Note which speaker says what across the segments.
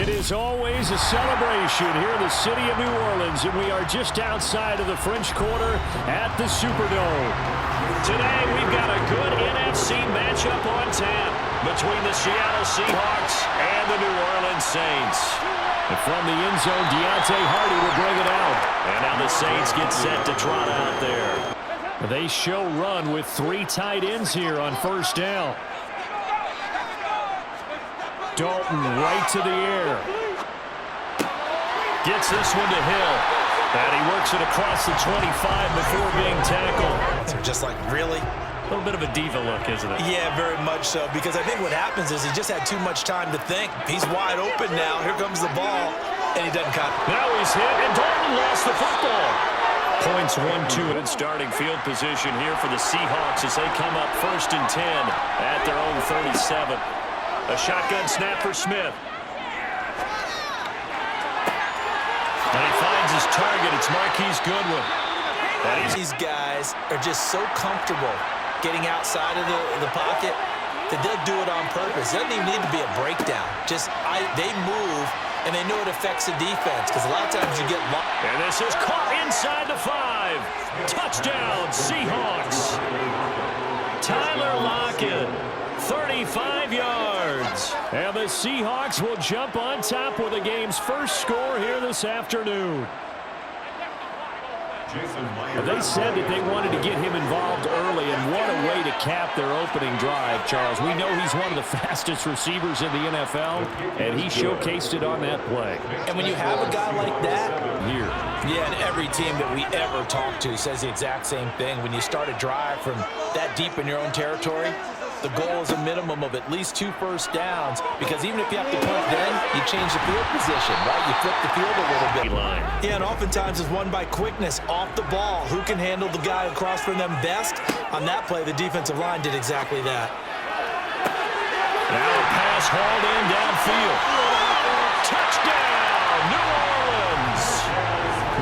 Speaker 1: It is always a celebration here in the city of New Orleans, and we are just outside of the French Quarter at the Superdome.
Speaker 2: Today, we've got a good NFC matchup on tap between the Seattle Seahawks and the New Orleans Saints.
Speaker 1: And from the end zone, Deontay Hardy will bring it out.
Speaker 2: And now the Saints get set to trot out there.
Speaker 1: They show run with 3 tight ends here on first down. Dalton right to the air.
Speaker 2: Gets this one to Hill. And he works it across the 25 before being tackled.
Speaker 3: Just like, really?
Speaker 2: A little bit of a diva look, isn't it?
Speaker 3: Yeah, very much so. Because I think what happens is he just had too much time to think. He's wide open now. Here comes the ball. And he doesn't cut.
Speaker 2: Now he's hit, and Dalton lost the football. Points 1-2 in starting field position here for the Seahawks as they come up 1st and 10 at their own 37. A shotgun snap for Smith. And he finds his target. It's Marquise Goodwin.
Speaker 3: These guys are just so comfortable getting outside of the pocket that they'll do it on purpose. It doesn't even need to be a breakdown. They move, and they know it affects the defense because a lot of times you get lost.
Speaker 2: And this is caught inside the 5. Touchdown, Seahawks. Tyler Lockett, 35 yards.
Speaker 1: And the Seahawks will jump on top with the game's first score here this afternoon. They said that they wanted to get him involved early, and what a way to cap their opening drive, Charles. We know he's one of the fastest receivers in the NFL, and he showcased it on that play.
Speaker 3: And when you have a guy like that,
Speaker 1: here.
Speaker 3: Yeah, and every team that we ever talk to says the exact same thing. When you start a drive from that deep in your own territory, the goal is a minimum of at least 2 first downs, because even if you have to punt then, you change the field position, right? You flip the field a little bit. Yeah, and oftentimes it's won by quickness off the ball. Who can handle the guy across from them best? On that play, the defensive line did exactly that.
Speaker 2: Now a pass hauled in downfield. Touchdown, New Orleans.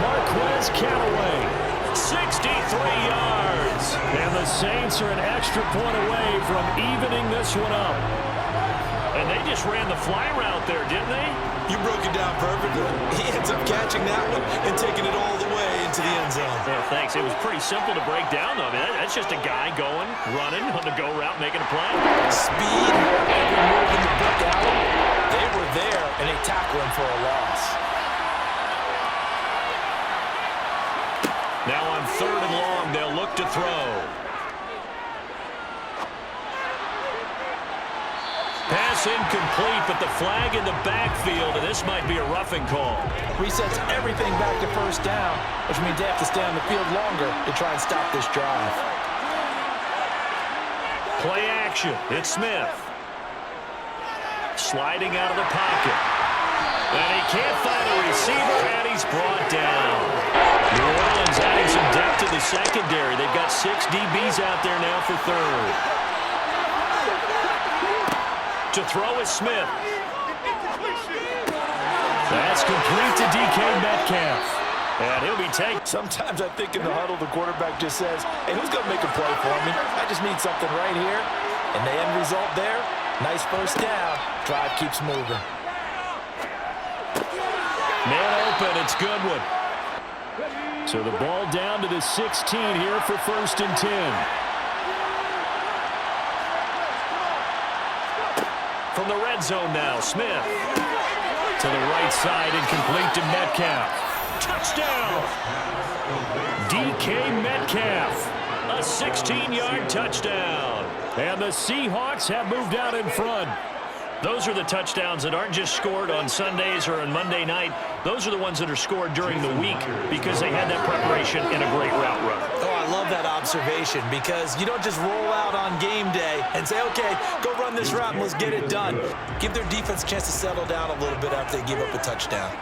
Speaker 1: Marquez Callaway.
Speaker 2: 63 yards.
Speaker 1: And the Saints are an extra point away from evening this one up.
Speaker 2: And they just ran the fly route there, didn't they?
Speaker 3: You broke it down perfectly. He ends up catching that one and taking it all the way into the end zone.
Speaker 2: Yeah, thanks. It was pretty simple to break down, though. I mean, that's just a guy going, running on the go route, making a play.
Speaker 3: Speed, every move in the book out. They were there, and they tackle him for a loss.
Speaker 2: Now on 3rd and long, they'll look to throw. Pass incomplete, but the flag in the backfield, and this might be a roughing call.
Speaker 3: Resets everything back to first down, which means they have to stay on the field longer to try and stop this drive.
Speaker 2: Play action. It's Smith. Sliding out of the pocket. And he can't find a receiver, and he's brought down. New Orleans adding some depth to the secondary. They've got 6 DBs out there now for 3rd. To throw is Smith.
Speaker 1: That's complete to DK Metcalf.
Speaker 2: And he'll be taken.
Speaker 3: Sometimes I think in the huddle, the quarterback just says, hey, who's going to make a play for me? I just need something right here. And the end result there, nice first down. Drive keeps moving.
Speaker 2: Man open, it's Goodwin.
Speaker 1: So the ball down to the 16 here for 1st and 10.
Speaker 2: From the red zone now, Smith. To the right side and complete to Metcalf. Touchdown! DK Metcalf. A 16-yard touchdown.
Speaker 1: And the Seahawks have moved out in front.
Speaker 2: Those are the touchdowns that aren't just scored on Sundays or on Monday night. Those are the ones that are scored during the week because they had that preparation in a great route run.
Speaker 3: Oh, I love that observation because you don't just roll out on game day and say, okay, go run this route and let's get it done. Give their defense a chance to settle down a little bit after they give up a touchdown.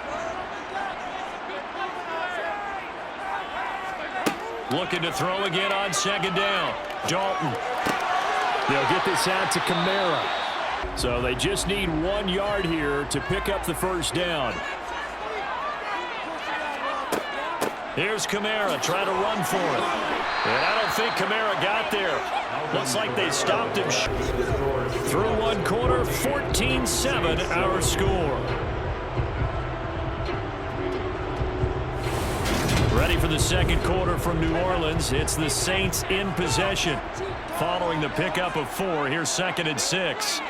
Speaker 2: Looking to throw again on 2nd down.
Speaker 1: Dalton. They'll get this out to Kamara. So they just need 1 yard here to pick up the first down.
Speaker 2: Here's Kamara trying to run for it. And I don't think Kamara got there. Looks like they stopped him.
Speaker 1: Through one quarter, 14-7 our score.
Speaker 2: the second quarter from New Orleans. It's the Saints in possession. Following the pickup of 4, here's 2nd and 6.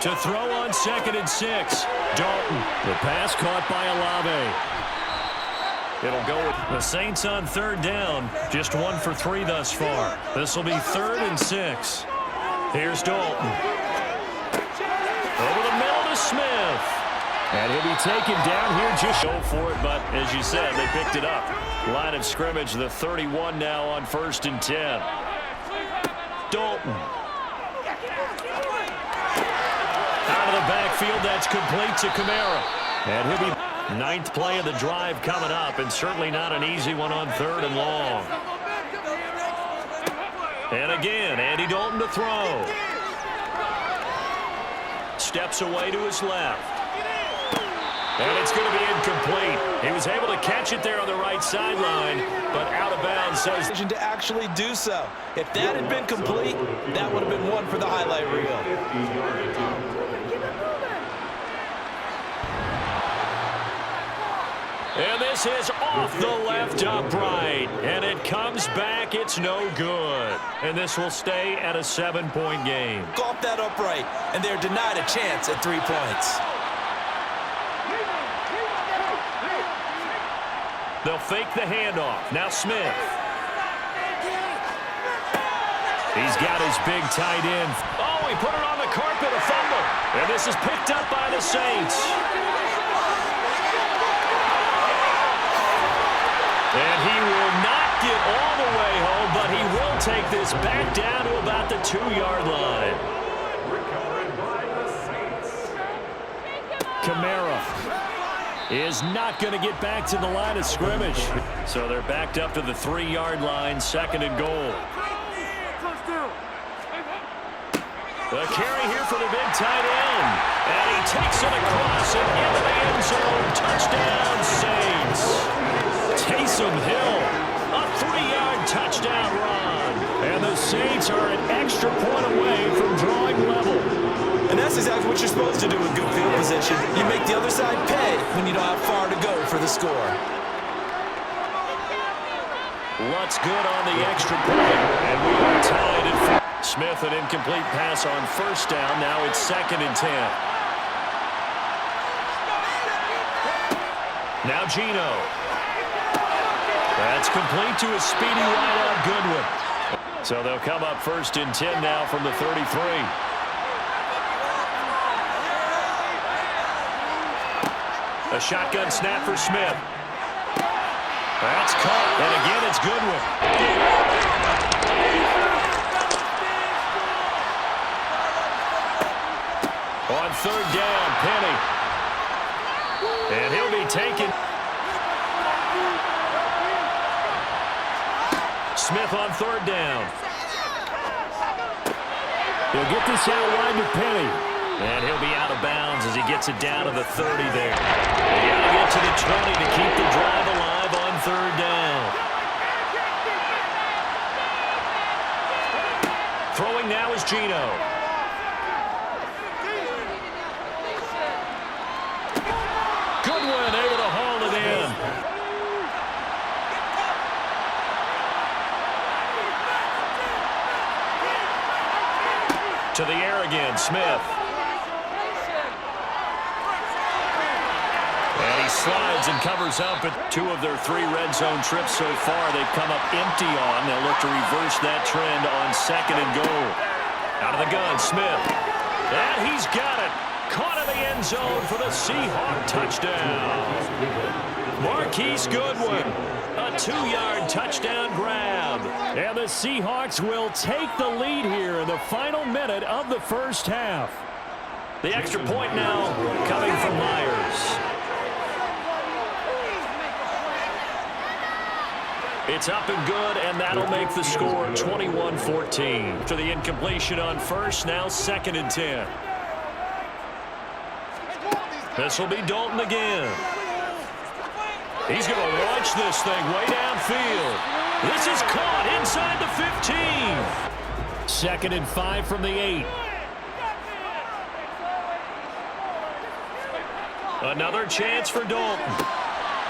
Speaker 2: To throw on 2nd and 6, Dalton.
Speaker 1: The pass caught by Olave.
Speaker 2: It'll go with the Saints on 3rd down. Just 1 for 3 thus far. This will be 3rd and 6. Here's Dalton. Over the middle to Smith.
Speaker 1: And he'll be taken down here. Just
Speaker 2: go for it, but as you said, they picked it up. Line of scrimmage, the 31 now on 1st and 10. Dalton. Out of the backfield, that's complete to Kamara.
Speaker 1: And he'll be
Speaker 2: 9th play of the drive coming up, and certainly not an easy one on 3rd and long. And again, Andy Dalton to throw. Steps away to his left. And it's going to be incomplete. He was able to catch it there on the right sideline, but out of bounds. So
Speaker 3: to actually do so. If that had been complete, that would have been one for the highlight reel.
Speaker 2: And this is off the left upright. And it comes back. It's no good. And this will stay at a 7-point game.
Speaker 3: Off that upright, and they're denied a chance at 3 points.
Speaker 2: They'll fake the handoff. Now Smith. He's got his big tight end. Oh, he put it on the carpet, a fumble. And this is picked up by the Saints. And he will not get all the way home, but he will take this back down to about the 2-yard line.
Speaker 1: Kamara is not going to get back to the line of scrimmage.
Speaker 2: So they're backed up to the 3-yard line, 2nd and goal. The carry here for the big tight end. And he takes it across and into the end zone. Touchdown, Saints. Taysom Hill, a 3-yard touchdown run.
Speaker 1: And the Saints are an extra point away from drawing level.
Speaker 3: And that's exactly what you're supposed to do with good field position. You make the other side pay when you don't have far to go for the score.
Speaker 2: What's good on the extra point? And we are tied at 4. Smith, an incomplete pass on 1st down. Now it's 2nd and 10. Now Geno. That's complete to a speedy wideout Goodwin. So they'll come up 1st and 10 now from the 33. A shotgun snap for Smith. That's caught, and again it's Goodwin. On 3rd down, Penny. And he'll be taken. Smith on 3rd down.
Speaker 1: He'll get this out wide to Penny.
Speaker 2: And he'll be out of bounds as he gets it down to the 30 there. They got to get to the 20 to keep the drive alive on 3rd down. Throwing now is Geno. Goodwin able to haul it in. To the air again, Smith. And he slides and covers up at 2 of their 3 red zone trips so far. They've come up empty on. They'll look to reverse that trend on 2nd and goal. Out of the gun, Smith. And he's got it. Caught in the end zone for the Seahawks touchdown. Marquise Goodwin. A 2-yard touchdown grab.
Speaker 1: And the Seahawks will take the lead here in the final minute of the 1st half.
Speaker 2: The extra point now coming from Myers. It's up and good, and that'll make the score 21-14. To the incompletion on 1st, now 2nd and 10. This will be Dalton again. He's going to launch this thing way downfield. This is caught inside the 15.
Speaker 1: 2nd and 5 from the 8.
Speaker 2: Another chance for Dalton.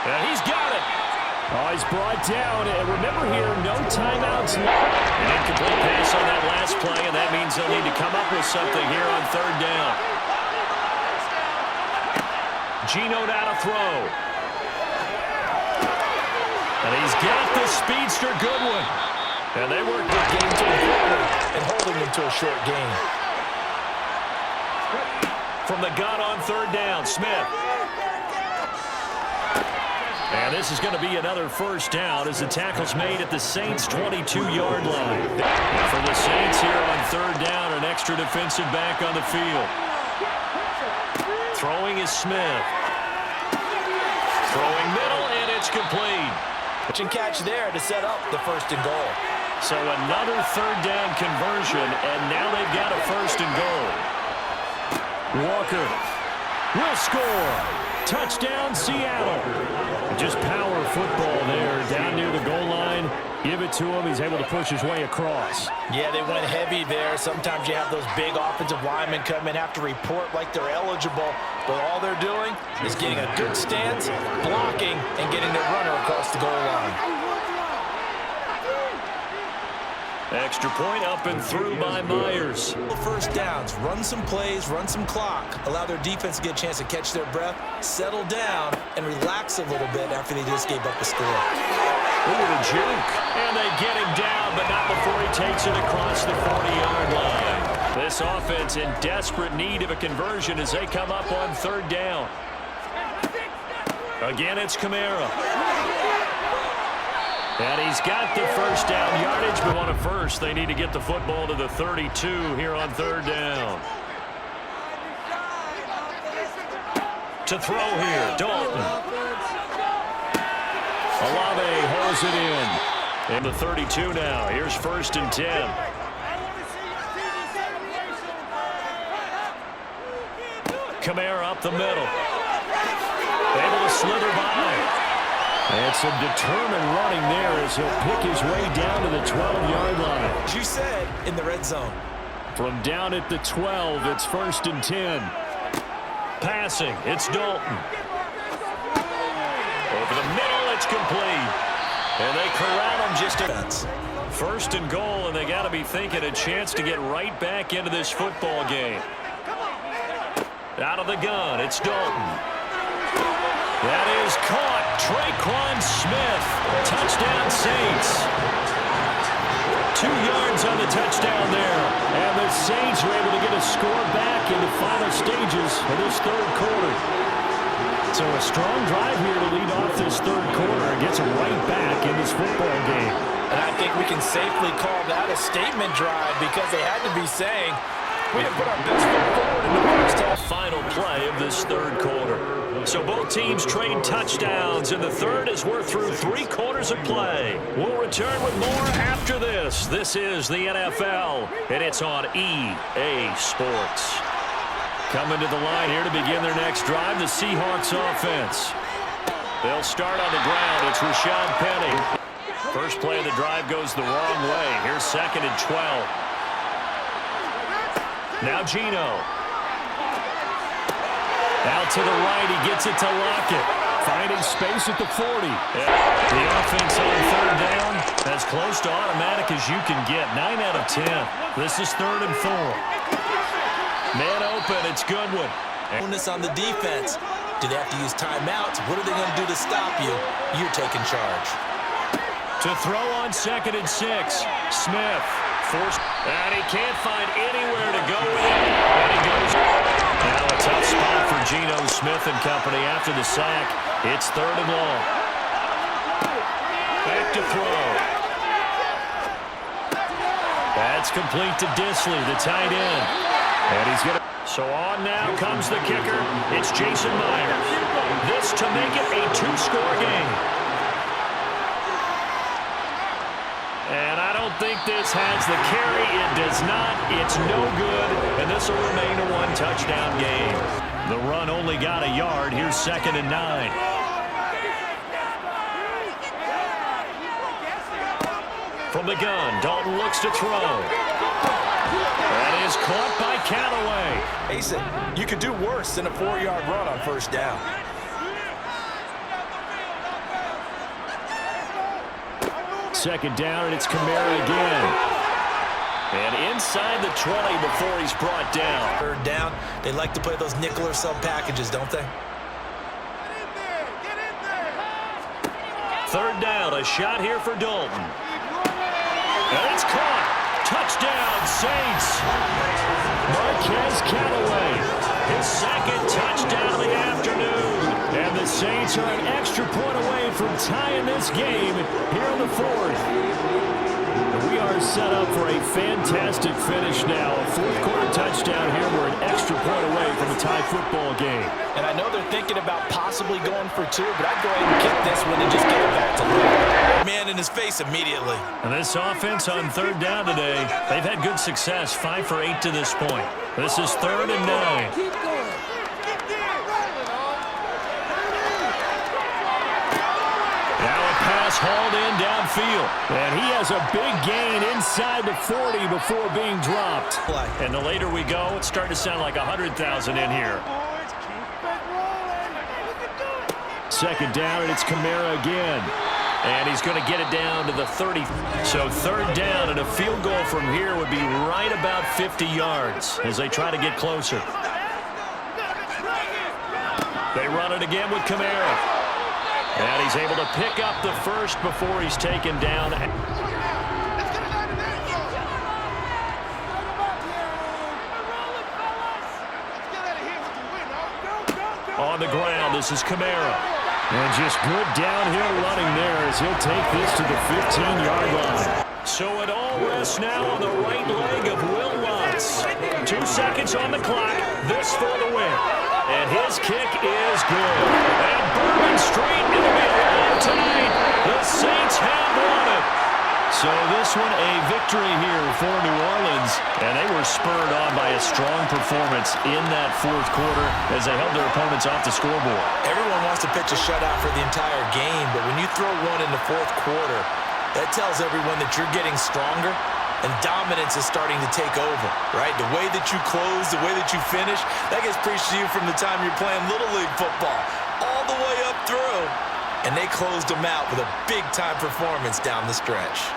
Speaker 2: And he's got it.
Speaker 1: Oh, he's brought down. And remember here, no timeouts.
Speaker 2: An incomplete pass on that last play, and that means they'll need to come up with something here on third down. Geno now to throw. And he's got the speedster Goodwin. And they work the game to the corner
Speaker 3: and holding him to a short gain.
Speaker 2: From the gun on third down, Smith. And this is going to be another first down as the tackle's made at the Saints' 22-yard line. For the Saints here on third down, an extra defensive back on the field. Throwing is Smith. Throwing middle, and it's complete.
Speaker 3: Catch and catch there to set up the first and goal.
Speaker 2: So another third down conversion, and now they've got a first and goal.
Speaker 1: Walker will score. Touchdown, Seattle. Just power football there down near the goal line. Give it to him. He's able to push his way across.
Speaker 3: Yeah, they went heavy there. Sometimes you have those big offensive linemen come in, have to report like they're eligible. But all they're doing is getting a good stance, blocking, and getting their runner across the goal line.
Speaker 2: Extra point up and through by Myers.
Speaker 3: First downs, run some plays, run some clock. Allow their defense to get a chance to catch their breath, settle down, and relax a little bit after they just gave up the score.
Speaker 2: Ooh, the juke. And they get him down, but not before he takes it across the 40-yard line. This offense in desperate need of a conversion as they come up on third down. Again, it's Kamara. And he's got the first down yardage, but on a first, they need to get the football to the 32 here on third down. To throw here, Dalton. Olave holds it in. And the 32 now. Here's first and 10. Kamara up the middle. Able to slither by.
Speaker 1: And some determined running there as he'll pick his way down to the 12-yard line.
Speaker 3: As you said, in the red zone.
Speaker 1: From down at the 12, it's first and 10.
Speaker 2: Passing, it's Dalton. Over the middle, it's complete. And they corral him just a... First and goal, and they got to be thinking a chance to get right back into this football game. Out of the gun, it's Dalton. That is caught. Traquan Smith. Touchdown, Saints. 2 yards on the touchdown there.
Speaker 1: And the Saints are able to get a score back in the final stages of this third quarter. So a strong drive here to lead off this third quarter and gets them right back in this football game.
Speaker 3: And I think we can safely call that a statement drive because they had to be saying, we have put our best foot forward in the first half.
Speaker 2: Final play of this third quarter. So both teams trade touchdowns in the third as we're through 3 quarters of play. We'll return with more after this. This is the NFL, and it's on EA Sports. Coming to the line here to begin their next drive, the Seahawks offense. They'll start on the ground. It's Rashad Penny. First play of the drive goes the wrong way. Here's second and 12. Now Geno. Out to the right, he gets it to Lockett.
Speaker 1: Finding space at the 40.
Speaker 2: The offense on third down, as close to automatic as you can get. 9 out of 10. This is third and 4. Man open, it's Goodwin.
Speaker 3: Bonus on the defense. Do they have to use timeouts? What are they going to do to stop you? You're taking charge.
Speaker 2: To throw on second and 6. Smith forced, and he can't find anywhere to go with it. And he goes. Now a tough spot for Geno Smith and company after the sack. It's third and long. Back to throw. That's complete to Disley, the tight end. And he's going to... So on now comes the kicker. It's Jason Myers. This to make it a 2-score game. And I don't think this has the carry. It does not. It's no good. And this will remain a 1-touchdown game. The run only got a yard. Here's second and 9. From the gun, Dalton looks to throw. That is caught by Callaway.
Speaker 3: Mason, you could do worse than a 4-yard run on first down.
Speaker 1: Second down, and it's Kamara again.
Speaker 2: And inside the 20 before he's brought down.
Speaker 3: Third down, they like to play those nickel or sub packages, don't they?
Speaker 2: Third down, a shot here for Dalton. And it's caught. Touchdown, Saints.
Speaker 1: Marquez Callaway.
Speaker 2: His second touchdown of the afternoon.
Speaker 1: And the Saints are an extra point away from tying this game here in the fourth. We are set up for a fantastic finish now. A fourth-quarter touchdown here. We're an extra point away from a tie football game.
Speaker 3: And I know they're thinking about possibly going for two, but I'd go ahead and kick this one and just get it back to Luke. Man in his face immediately.
Speaker 2: And this offense on third down today, they've had good success, 5 for 8 to this point. This is 3rd and 9.
Speaker 4: Keep going.
Speaker 1: Hauled in downfield. And he has a big gain inside the 40 before being dropped.
Speaker 2: And the later we go, it's starting to sound like 100,000 in here.
Speaker 1: Second down, and it's Kamara again.
Speaker 2: And he's going to get it down to the 30. So third down, and a field goal from here would be right about 50 yards as they try to get closer. They run it again with Kamara. And he's able to pick up the first before he's taken down. On the ground, this is Kamara.
Speaker 1: And just good downhill running there as he'll take this to the 15-yard line.
Speaker 2: So it all rests now on the right leg of Will Lutz. 2 seconds on the clock. This for the win. And his kick is good. And Bourbon Street, it'll be alive tonight. The Saints have won it.
Speaker 1: So this one a victory here for New Orleans.
Speaker 2: And they were spurred on by a strong performance in that fourth quarter as they held their opponents off the scoreboard.
Speaker 3: Everyone wants to pitch a shutout for the entire game, but when you throw one in the fourth quarter, that tells everyone that you're getting stronger and dominance is starting to take over, right? The way that you close, the way that you finish, that gets preached to you from the time you're playing Little League football all the way up through. And they closed them out with a big-time performance down the stretch.